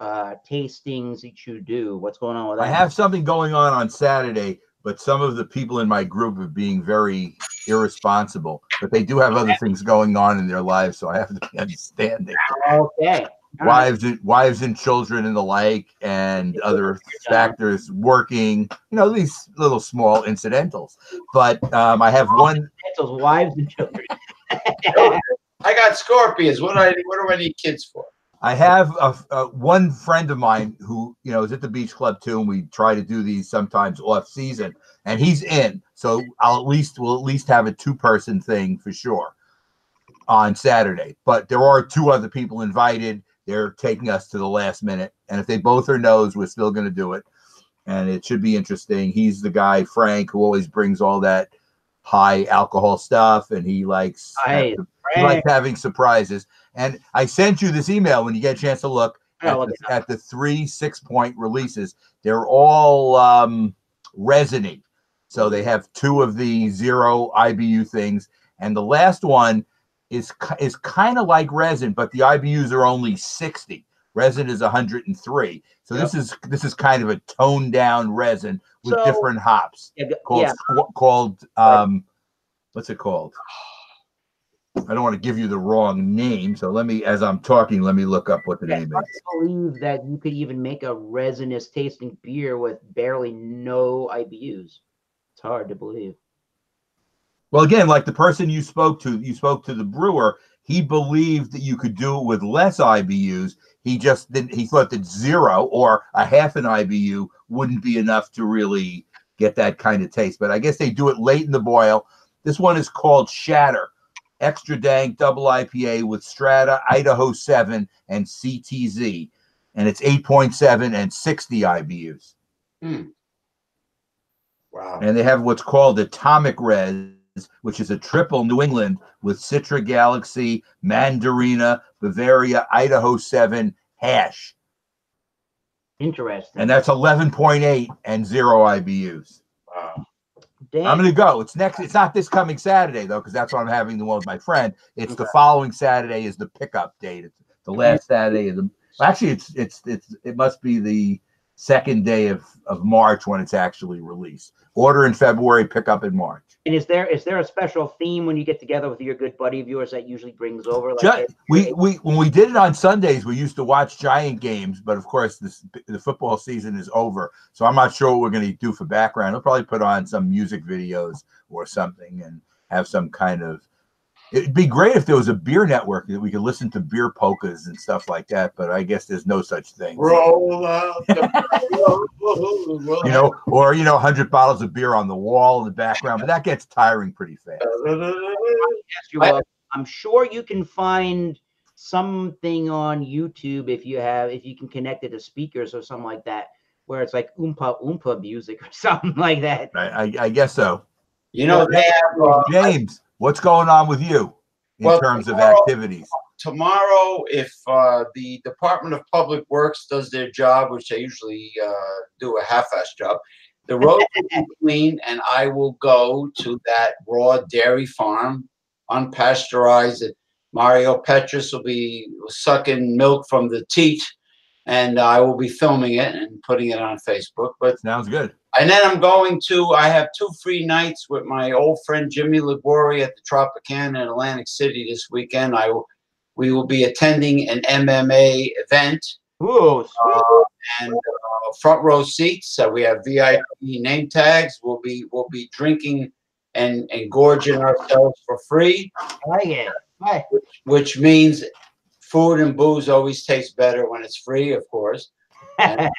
tastings that you do? What's going on with that? I have something going on Saturday, but some of the people in my group are being very irresponsible. But they do have other things going on in their lives, so I have to be understanding. Okay. Wives and children and the like, and other factors working, these little small incidentals. But I have one. Those wives and children. I got scorpions. What do I need kids for? I have one friend of mine who, is at the beach club too, and we try to do these sometimes off season, and he's in. So we'll at least have a 2-person thing for sure on Saturday. But there are 2 other people invited. They're taking us to the last minute. And if they both are no's, we're still going to do it. And it should be interesting. He's the guy, Frank, who always brings all that high alcohol stuff. And he likes, he likes having surprises. And I sent you this email when you get a chance to look at the 3 6-point releases. They're all resiny. So they have 2 of the 0 IBU things. And the last one is kind of like resin, but the IBUs are only 60. Resin is 103. So this is kind of a toned down resin with different hops called what's it called? I don't want to give you the wrong name. So as I'm talking, let me look up what the name is. I believe that you could even make a resinous tasting beer with barely no IBUs. It's hard to believe. Well, again, like the person you spoke to the brewer, he believed that you could do it with less IBUs. He thought that 0 or a half an IBU wouldn't be enough to really get that kind of taste. But I guess they do it late in the boil. This one is called Shatter, extra dank double IPA with Strata, Idaho 7, and CTZ. And it's 8.7 and 60 IBUs. Wow. And they have what's called Atomic Res, which is a triple New England with Citra Galaxy, Mandarina, Bavaria, Idaho 7, hash. Interesting. And that's 11.8 and 0 IBUs. Wow. Damn. I'm going to go. It's not this coming Saturday, though, because that's when I'm having the one with my friend. It's the following Saturday is the pickup date. It's the last Saturday of the. Actually, it must be the 2nd day of March when it's actually released. Order in February, pick up in March. And is there a special theme when you get together with your good buddy of yours that usually brings over? When we did it on Sundays, we used to watch Giant games, but of course the football season is over, so I'm not sure what we're going to do for background. We'll probably put on some music videos or something and have some kind of. It'd be great if there was a beer network that we could listen to beer polkas and stuff like that, but I guess there's no such thing. Roll out the or 100 bottles of beer on the wall in the background, but that gets tiring pretty fast. I'm sure you can find something on YouTube if you can connect it to speakers or something like that, where it's like oompa oompa music or something like that. I guess so. They have James. What's going on with you in terms of activities? Tomorrow, if the Department of Public Works does their job, which they usually do a half-ass job, the roads will be clean, and I will go to that raw dairy farm, unpasteurized. Mario Petrus will be sucking milk from the teat, and I will be filming it and putting it on Facebook. But sounds good. And then I have 2 free nights with my old friend Jimmy Liguori at the Tropicana in Atlantic City this weekend. We will be attending an MMA event. Ooh, and front row seats. We have VIP name tags. We'll be drinking and gorging ourselves for free. I like it. Hi. Which means food and booze always tastes better when it's free, of course. And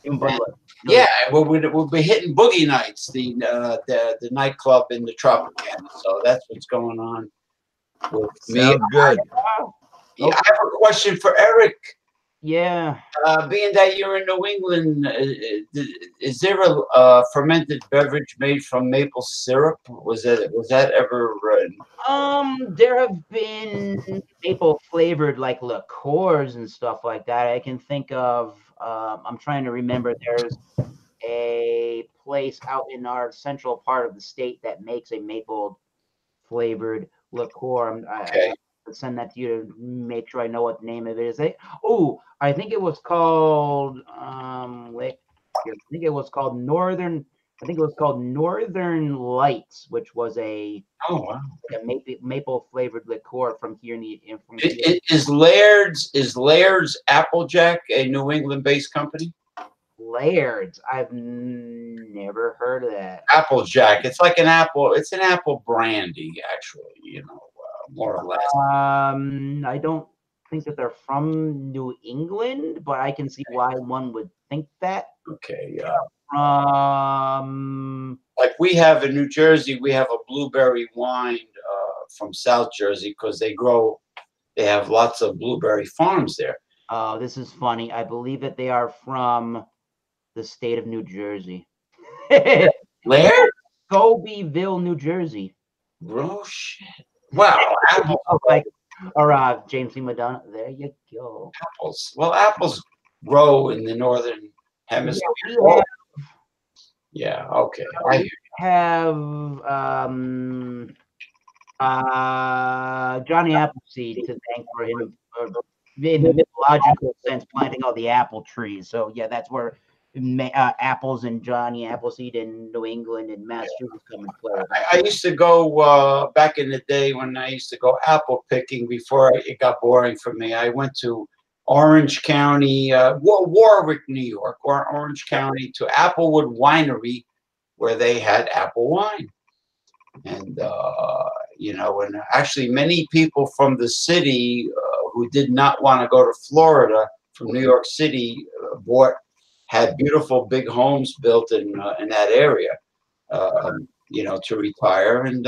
we'll be hitting Boogie Nights, the nightclub in the Tropicana. So that's what's going on with me. Sounds good. I have a question for Eric. Yeah. Being that you're in New England, is there a fermented beverage made from maple syrup? Was that ever? There have been maple flavored like liqueurs and stuff like that. I can think of. I'm trying to remember. There's a place out in our central part of the state that makes a maple flavored liqueur. Okay. I send that to you to make sure I know what the name of it is. Oh, I think it was called. Wait, I think it was called Northern. I think it was called Northern Lights, which was a maple flavored liqueur from here from here. Is Laird's Applejack a New England based company? Laird's, I've never heard of that. Applejack, it's like an apple. It's an apple brandy, actually. More or less. I don't think that they're from New England, but I can see why one would think that. Okay. Like we have in New Jersey, we have a blueberry wine from South Jersey because they have lots of blueberry farms there. Oh, this is funny. I believe that they are from the state of New Jersey. Where? Scobeyville, New Jersey. Oh shit! Wow, apples. Or James C. Madonna. There you go. Apples. Well, apples grow in the northern hemisphere. Yeah. Okay. I have Johnny Appleseed to thank for him in the mythological sense planting all the apple trees. So yeah, that's where apples and Johnny Appleseed in New England and Massachusetts come and play. I used to go back in the day when I used to go apple picking before it got boring for me. I went to Orange County, Warwick, New York, or Orange County to Applewood Winery, where they had apple wine. And, and actually many people from the city who did not want to go to Florida from New York City had beautiful big homes built in that area, to retire. And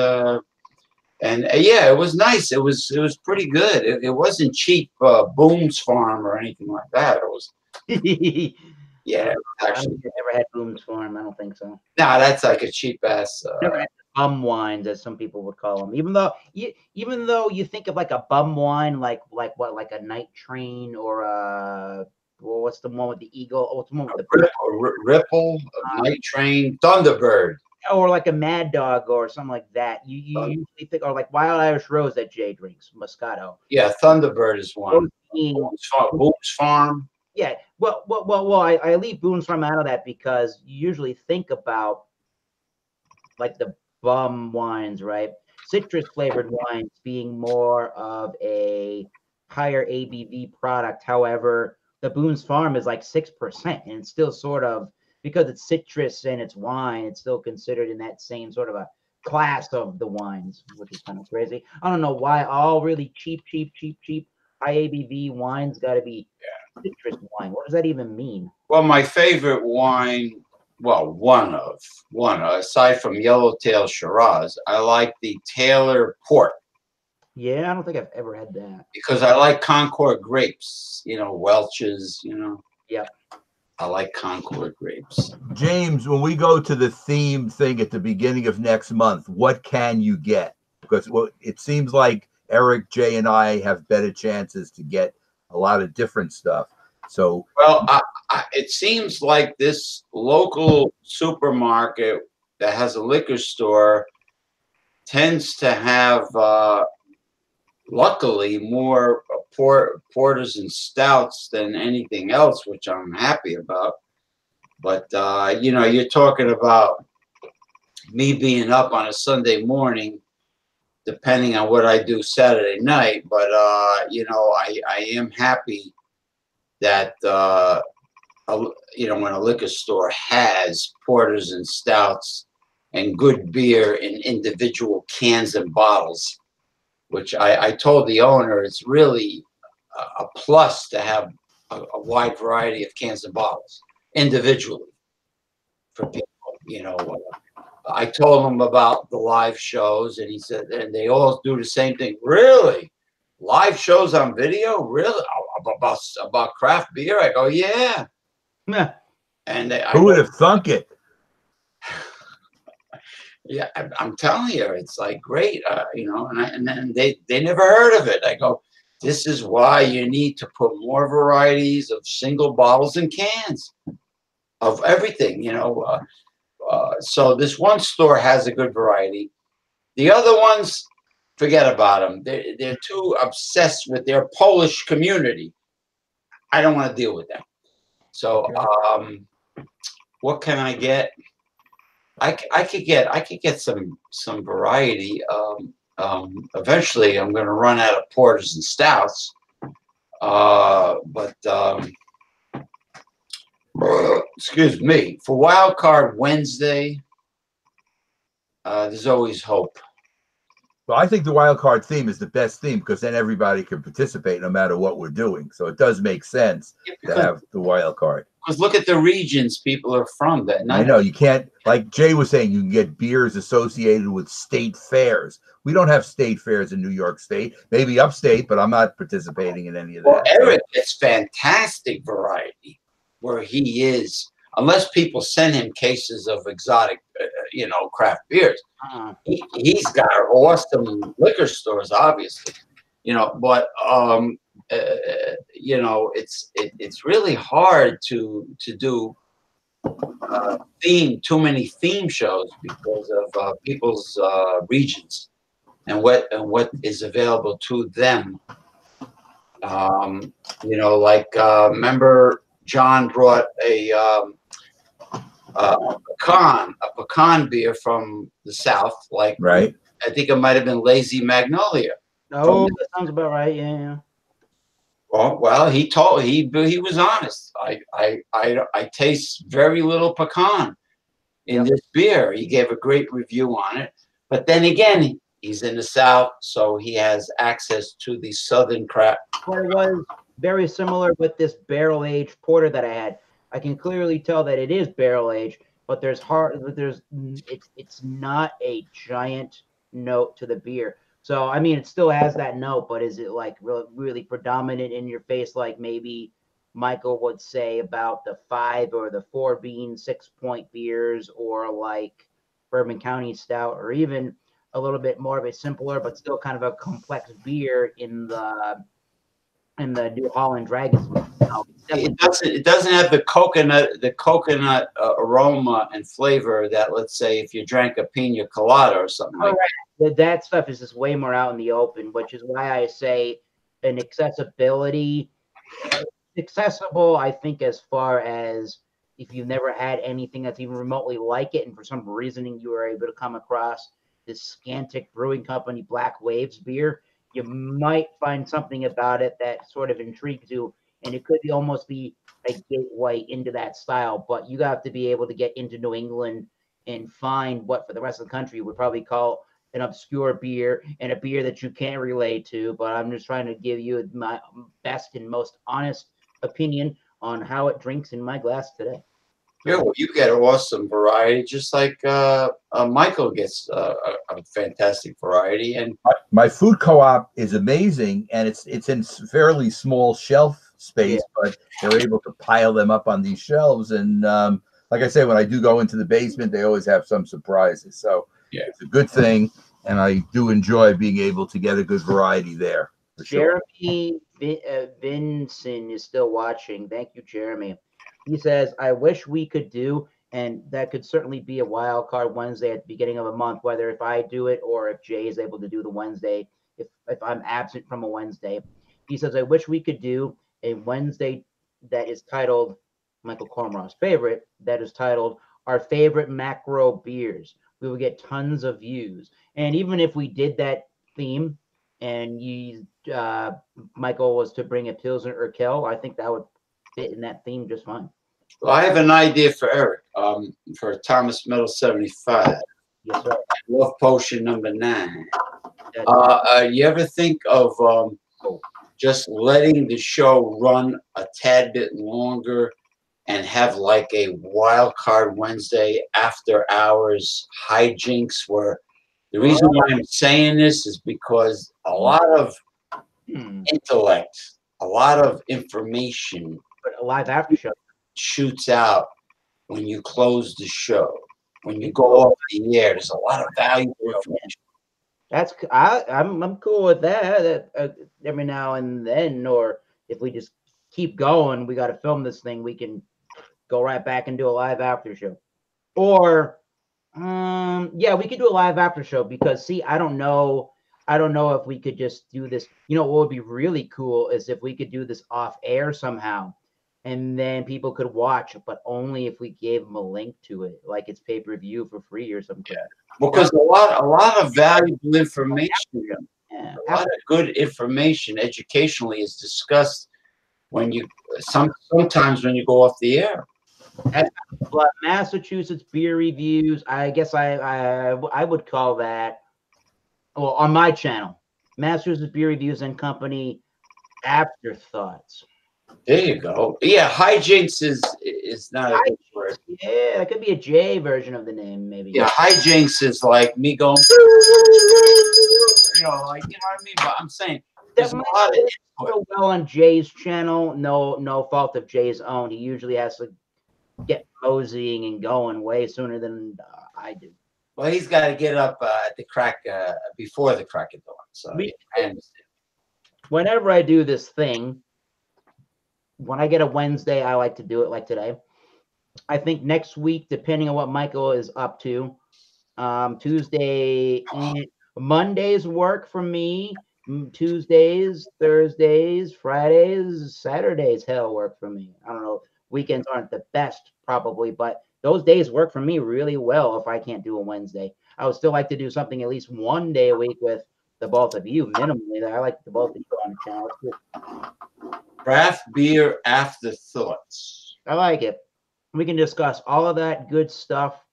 yeah, it was nice. It was pretty good. It wasn't cheap Boone's Farm or anything like that. It was. Yeah, actually, I never had Boone's Farm. I don't think so. No, that's like a cheap ass. Never had bum wines, as some people would call them. Even though you think of like a bum wine, like a Night Train or what's the one with the eagle? Oh, what's the one with the Ripple, Night Train, Thunderbird. Or like a Mad Dog or something like that. You usually think, or like Wild Irish Rose that Jay drinks, Moscato. Yeah, Thunderbird is one. Boone's Farm. Yeah, well, I leave Boone's Farm out of that because you usually think about like the bum wines, right? Citrus flavored wines being more of a higher ABV product. However, the Boone's Farm is like 6%, and it's still sort of, because it's citrus and it's wine, it's still considered in that same sort of a class of the wines, which is kind of crazy. I don't know why all really cheap, high ABV wines got to be citrus wine. What does that even mean? Well, my favorite wine, one aside from Yellowtail Shiraz, I like the Taylor Port. Yeah, I don't think I've ever had that. Because I like Concord grapes, Welch's, Yep. I like Concord grapes. James, when we go to the theme thing at the beginning of next month, what can you get? Because it seems like Eric, Jay, and I have better chances to get a lot of different stuff. So, it seems like this local supermarket that has a liquor store tends to have, luckily, more porters and stouts than anything else, which I'm happy about. But, you're talking about me being up on a Sunday morning, depending on what I do Saturday night. But, I am happy that, when a liquor store has porters and stouts and good beer in individual cans and bottles, which I told the owner it's really a plus to have a wide variety of cans and bottles individually for people. I told him about the live shows, and he said, and they all do the same thing. Really? Live shows on video? Really? about craft beer? I go, yeah. Meh. And Who would have thunk it? Yeah, I'm telling you, it's like great, you know. And then they never heard of it. I go, this is why you need to put more varieties of single bottles and cans of everything, you know. So this one store has a good variety. The other ones, forget about them. They're too obsessed with their Polish community. I don't want to deal with them. So, what can I get? I could get some variety. Eventually, I'm going to run out of porters and stouts. Excuse me. For Wild Card Wednesday, there's always hope. Well, I think the wild card theme is the best theme because then everybody can participate no matter what we're doing. So it does make sense to have the wild card. Because look at the regions people are from. I know you can't, like Jay was saying, you can get beers associated with state fairs. We don't have state fairs in New York State, maybe upstate, but I'm not participating in any of that. Well, Eric gets fantastic variety where he is, unless people send him cases of exotic, you know, craft beers. He's got awesome liquor stores, obviously, you know, but you know, it's really hard to do too many theme shows because of people's regions and what is available to them. You know, like remember John brought a pecan beer from the South, like right. I think it might have been Lazy Magnolia. Oh, that sounds about right. Yeah. Well, he was honest. I taste very little pecan in this beer. He gave a great review on it. But then again, he's in the South, so he has access to the Southern craft. Well, it was very similar with this barrel-aged porter that I had. I can clearly tell that it is barrel-aged, but it's not a giant note to the beer. So, I mean, it still has that note, but is it like really predominant in your face, like maybe Michael would say about the 5 or the 4 bean 6 point beers, or like Bourbon County Stout, or even a little bit more of a simpler but still kind of a complex beer in the New Holland Dragons? No, it doesn't have the coconut aroma and flavor that, let's say, if you drank a pina colada or something like that. That stuff is just way more out in the open, which is why I say an accessibility. Accessible, I think, as far as if you've never had anything that's even remotely like it, and for some reasoning you were able to come across this Scantic Brewing Company Black Waves beer, you might find something about it that sort of intrigues you, and it could almost be a gateway into that style. But you have to be able to get into New England and find what for the rest of the country would probably call an obscure beer and a beer that you can't relate to. But I'm just trying to give you my best and most honest opinion on how it drinks in my glass today. Yeah, well, you get awesome variety, just like Michael gets a fantastic variety. And my food co-op is amazing, and it's in fairly small shelf space, but they're able to pile them up on these shelves. And like I say, when I do go into the basement, they always have some surprises. So it's a good thing, and I do enjoy being able to get a good variety there. For sure. Jeremy Vinson is still watching. Thank you, Jeremy. He says, I wish we could do, and that could certainly be a wild card Wednesday at the beginning of a month, whether if I do it or if Jay is able to do the Wednesday, if I'm absent from a Wednesday. He says, I wish we could do a Wednesday that is titled, Michael Cormorant's favorite, that is titled Our Favorite Macro Beers. We would get tons of views. And even if we did that theme and Michael was to bring a Pilsner Urquell, I think that would fit in that theme just fine. Well, I have an idea for Eric, for Thomas Metal 75. Yes, sir. Love Potion number 9. You ever think of just letting the show run a tad bit longer and have like a wild card Wednesday after hours hijinks, where the reason why I'm saying this is because a lot of intellect a lot of information But a live after show. shoots out when you close the show. When you go off the air, there's a lot of valuable information. I'm cool with that. Every now and then, or if we just keep going, we got to film this thing. We can go right back and do a live after show, or yeah, we could do a live after show because see, I don't know if we could just do this. You know, what would be really cool is if we could do this off air somehow, and then people could watch, but only if we gave them a link to it, like it's pay-per-view for free or something. Because a lot of valuable information, Yeah. a lot of good information educationally is discussed when you sometimes when you go off the air. But Massachusetts beer reviews, I guess I would call that, well, on my channel, Massachusetts Beer Reviews and Company Afterthoughts. There you go. Yeah, hijinks is not a good word. Yeah, it could be a J version of the name, maybe. Yeah, hijinks is like me going, you know, like, you know what I mean? But I'm saying there's a lot of input. So well on Jay's channel, no fault of Jay's own. He usually has to get moseying and going way sooner than I do. Well, he's got to get up at the crack before the crack of dawn. So I understand. Whenever I do this thing, when I get a Wednesday, I like to do it like today. I think next week, depending on what Michael is up to, Tuesday, Mondays work for me. Tuesdays, Thursdays, Fridays, Saturdays, hell work for me. I don't know. Weekends aren't the best, probably, but those days work for me really well if I can't do a Wednesday. I would still like to do something at least one day a week with the both of you, minimally. I like the both of you on the channel. Craft beer afterthoughts. I like it. We can discuss all of that good stuff.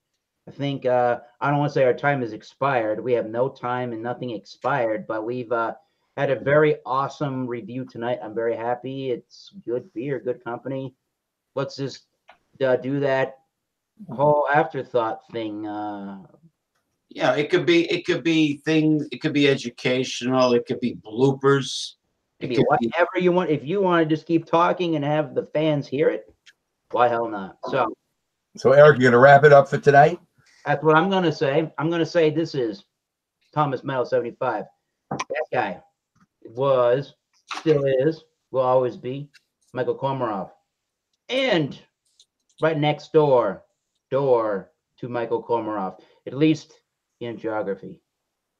I think I don't want to say our time is expired. We have no time and nothing expired, but we've had a very awesome review tonight. I'm very happy. It's good beer, good company. Let's just do that whole afterthought thing. Yeah, it could be things. It could be educational. It could be bloopers. It could be whatever you want. If you want to just keep talking and have the fans hear it, why hell not? So Eric, you're gonna wrap it up for tonight? That's what I'm gonna say. I'm gonna say this is Thomas Metal 75. That guy was, still is, will always be Michael Komarov. And right next door to Michael Komarov, at least in geography,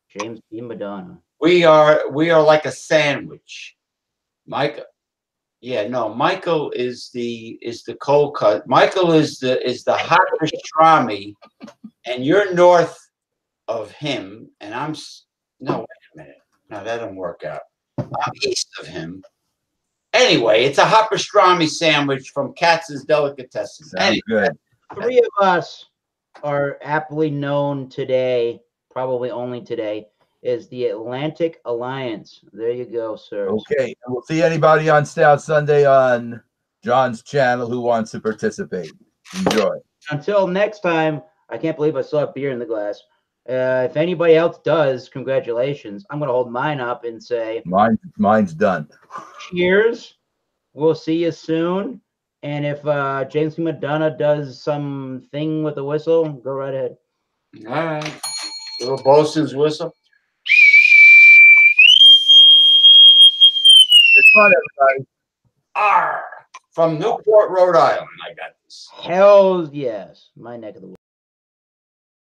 James B. Madonna. We are like a sandwich. Michael is the cold cut. Michael is the hot pastrami, and you're north of him, and I'm no, wait a minute. No, that doesn't work out. I'm east of him. Anyway, it's a hot pastrami sandwich from Katz's Delicatessen. Sounds good. Three of us are aptly known today, probably only today, is the Atlantic Alliance. There you go, sir. Okay. And we'll see anybody on Stout Sunday on John's channel who wants to participate. Enjoy. Until next time, I can't believe I still have beer in the glass. If anybody else does, congratulations. I'm going to hold mine up and say, mine's done. Cheers. We'll see you soon. And if James Madonna does something with a whistle, go right ahead. All right. Little bosun's whistle. It's fun, everybody. Arr! From Newport, Rhode Island, I got this. Hell yes. My neck of the woods.